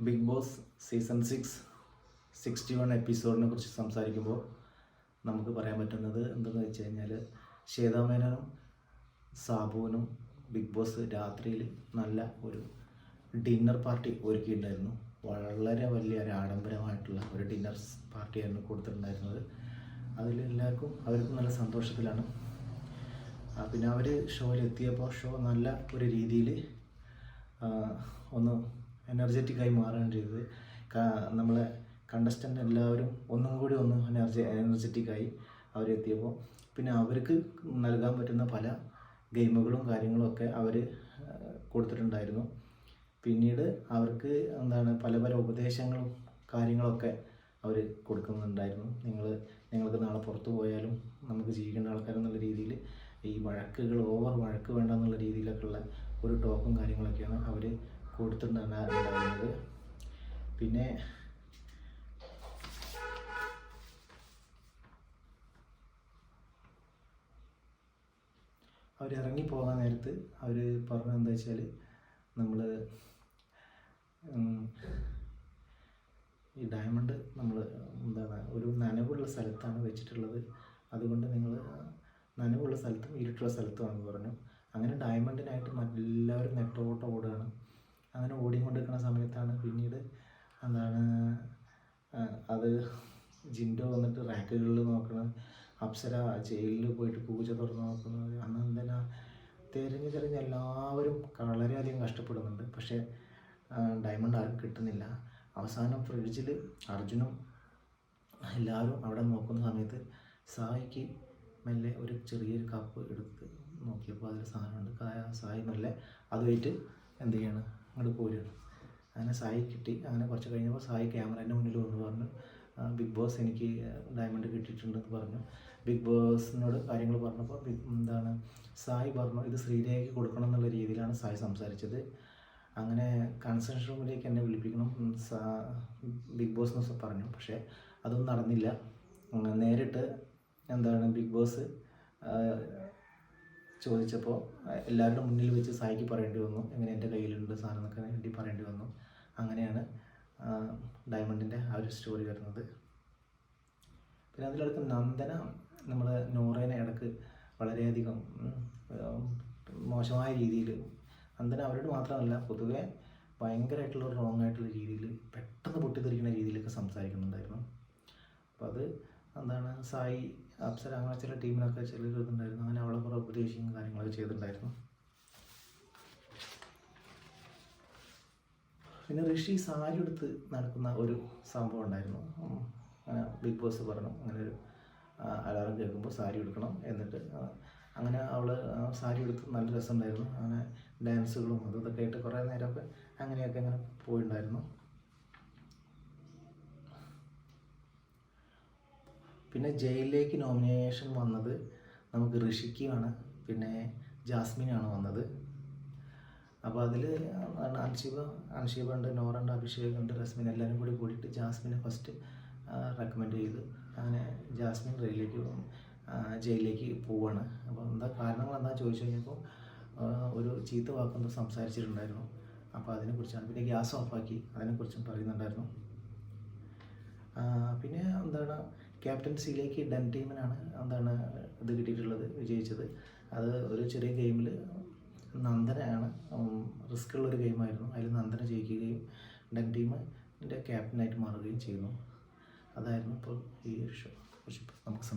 Big boss season 61 എപ്പിസോഡിനെ കുറിച്ച് സംസാരിക്കുമ്പോൾ നമുക്ക് പറയാൻ പറ്റുന്നത് എന്തെന്ന് വെച്ച് കഴിഞ്ഞാൽ ശ്വേതാ മേനോനും സാബുവിനും ബിഗ് ബോസ് രാത്രിയിൽ നല്ല ഒരു ഡിന്നർ പാർട്ടി ഒരുക്കിയിട്ടുണ്ടായിരുന്നു. വളരെ വലിയൊരു ആഡംബരമായിട്ടുള്ള ഒരു ഡിന്നർ പാർട്ടിയായിരുന്നു കൊടുത്തിട്ടുണ്ടായിരുന്നത്. അതിലെല്ലാവർക്കും അവർക്ക് നല്ല സന്തോഷത്തിലാണ്. പിന്നെ അവർ ഷോയിലെത്തിയപ്പോൾ ഷോ നല്ല ഒരു രീതിയിൽ ഒന്ന് എനർജറ്റിക്കായി മാറുകയാണ് ചെയ്തത്. നമ്മളെ കണ്ടസ്റ്റൻ്റ് എല്ലാവരും ഒന്നും കൂടി ഒന്ന് എനർജറ്റിക്കായി അവരെത്തിയപ്പോൾ പിന്നെ അവർക്ക് നൽകാൻ പറ്റുന്ന പല ഗെയിമുകളും കാര്യങ്ങളൊക്കെ അവർ കൊടുത്തിട്ടുണ്ടായിരുന്നു. പിന്നീട് അവർക്ക് പല പല ഉപദേശങ്ങളും കാര്യങ്ങളൊക്കെ അവർ കൊടുക്കുന്നുണ്ടായിരുന്നു. നിങ്ങൾക്ക് നാളെ പുറത്തു പോയാലും നമുക്ക് ജീവിക്കേണ്ട ആൾക്കാരെന്നുള്ള രീതിയിൽ ഈ ഓവർ വഴക്ക് വേണ്ട എന്നുള്ള രീതിയിലൊക്കെയുള്ള ഒരു ടോക്കും കാര്യങ്ങളൊക്കെയാണ് അവർ കൊടുത്തിട്ടുണ്ടായിരുന്നത്. പിന്നെ അവർ ഇറങ്ങിപ്പോകാൻ നേരത്ത് അവർ പറഞ്ഞത് എന്താ വെച്ചാൽ നമ്മൾ ഈ ഡയമണ്ട് നമ്മൾ ഒരു നനവുള്ള സ്ഥലത്താണ് വെച്ചിട്ടുള്ളത്, അതുകൊണ്ട് നിങ്ങൾ നനവുള്ള സ്ഥലത്തും ഇരുട്ടുള്ള സ്ഥലത്തുമാണെന്ന് പറഞ്ഞു. അങ്ങനെ ഡയമണ്ടിനായിട്ട് എല്ലാവരും നെട്ടോട്ടം ഓടുകയാണ്. അങ്ങനെ ഓടിക്കൊണ്ടിരിക്കുന്ന സമയത്താണ് പിന്നീട് അത് ജിൻഡോ വന്നിട്ട് റാക്കുകളിൽ നോക്കണം, അപ്സര ജയിലിൽ പോയിട്ട് പൂജ തുറന്ന് നോക്കുന്നത്, അന്ന് തിരഞ്ഞ് എല്ലാവരും വളരെയധികം കഷ്ടപ്പെടുന്നുണ്ട്. പക്ഷേ ഡയമണ്ട് ആരും കിട്ടുന്നില്ല. അവസാനം ഫ്രിഡ്ജിൽ അർജുനും എല്ലാവരും അവിടെ നോക്കുന്ന സമയത്ത് സായിക്ക് മെല്ലെ ഒരു ചെറിയൊരു കപ്പ് എടുത്ത് നോക്കിയപ്പോൾ അതിൽ സാധനമുണ്ട്. സായി മെല്ലെ അതുമായിട്ട് എന്ത് ചെയ്യണം, അങ്ങോട്ട് പോരുകയാണ്. അങ്ങനെ സായി കിട്ടി. അങ്ങനെ കുറച്ച് കഴിഞ്ഞപ്പോൾ സായി ക്യാമറേൻ്റെ മുന്നിൽ വന്ന് പറഞ്ഞു, ബിഗ് ബോസ് എനിക്ക് ഡയമണ്ട് കിട്ടിയിട്ടുണ്ടെന്ന് പറഞ്ഞു. ബിഗ് ബോസിനോട് കാര്യങ്ങൾ പറഞ്ഞപ്പോൾ സായി പറഞ്ഞു ഇത് ശ്രീരേഖയ്ക്ക് കൊടുക്കണം എന്നുള്ള രീതിയിലാണ് സായി സംസാരിച്ചത്. അങ്ങനെ കൺസെഷൻ റൂമിലേക്ക് എന്നെ വിളിപ്പിക്കണം ബിഗ് ബോസ് എന്ന് പറഞ്ഞു. പക്ഷേ അതൊന്നും നടന്നില്ല. നേരിട്ട് ബിഗ് ബോസ് ചോദിച്ചപ്പോൾ എല്ലാവരുടെ മുന്നിൽ വെച്ച് സായിക്ക് പറയേണ്ടി വന്നു, ഇങ്ങനെ എൻ്റെ കയ്യിലുണ്ട് സാധനം എന്നൊക്കെ വേണ്ടി പറയേണ്ടി വന്നു. അങ്ങനെയാണ് ഡയമണ്ടിൻ്റെ ആ ഒരു സ്റ്റോറി വരുന്നത്. പിന്നെ അതിലടുത്ത് നന്ദന നമ്മുടെ നോറേനെ ഇടയ്ക്ക് വളരെയധികം മോശമായ രീതിയിൽ നന്ദന അവരോട് മാത്രമല്ല പൊതുവെ ഭയങ്കരമായിട്ടുള്ള റോങ് ആയിട്ടുള്ള രീതിയിൽ പെട്ടെന്ന് പൊട്ടിത്തെറിക്കുന്ന രീതിയിലൊക്കെ സംസാരിക്കുന്നുണ്ടായിരുന്നു. അപ്പോൾ അത് സായി അപ്സര അങ്ങനെ ചില ടീമിനൊക്കെ ചെല്ലുന്നുണ്ടായിരുന്നു. അങ്ങനെ അവളെ കുറേ ഉപദേശിക്കും കാര്യങ്ങളൊക്കെ ചെയ്തിട്ടുണ്ടായിരുന്നു. പിന്നെ ഋഷി സാരി എടുത്ത് നടക്കുന്ന ഒരു സംഭവം ഉണ്ടായിരുന്നു. ബിഗ് ബോസ് പറഞ്ഞു അങ്ങനെ ഒരു അലാറം കേൾക്കുമ്പോൾ സാരി എടുക്കണം, എന്നിട്ട് അങ്ങനെ അവൾ സാരി എടുത്ത് നല്ല രസമുണ്ടായിരുന്നു. അങ്ങനെ ഡാൻസുകളും ഇതൊക്കെ ആയിട്ട് കുറേ നേരമൊക്കെ അങ്ങനെയൊക്കെ അങ്ങനെ പോയിട്ടുണ്ടായിരുന്നു. പിന്നെ ജയിലിലേക്ക് നോമിനേഷൻ വന്നത് നമുക്ക് ഋഷിക്കാണ്, പിന്നെ ജാസ്മിനാണ് വന്നത്. അപ്പോൾ അതിൽ അൻഷീബ ഉണ്ട്, നോറുണ്ട്, അഭിഷേക് ഉണ്ട്, റസ്മിൻ എല്ലാവരും കൂടി കൂടിയിട്ട് ജാസ്മിനെ ഫസ്റ്റ് റെക്കമെൻഡ് ചെയ്തു. അങ്ങനെ ജാസ്മിൻ ജയിലിലേക്ക് പോവുകയാണ്. അപ്പോൾ കാരണങ്ങൾ എന്താ ചോദിച്ചു കഴിഞ്ഞപ്പോൾ ഒരു ചീത്ത വാക്കൊന്ന് സംസാരിച്ചിട്ടുണ്ടായിരുന്നു. അപ്പോൾ അതിനെക്കുറിച്ചാണ്. പിന്നെ ഗ്യാസ് ഓഫാക്കി അതിനെക്കുറിച്ചും പറയുന്നുണ്ടായിരുന്നു. പിന്നെ ക്യാപ്റ്റൻസിയിലേക്ക് ഡൻ ടീമിനാണ് ഇത് കിട്ടിയിട്ടുള്ളത്, വിജയിച്ചത്. അത് ഒരു ചെറിയ ഗെയിമിൽ നന്ദനയാണ്, റിസ്ക് ഉള്ളൊരു ഗെയിമായിരുന്നു. അതിൽ നന്ദന ജയിക്കുകയും ഡൻ ടീമിൻ്റെ ക്യാപ്റ്റനായിട്ട് മാറുകയും ചെയ്യുന്നു. അതായിരുന്നു ഇപ്പോൾ ഈ ഷോ കുറിച്ച് നമുക്ക്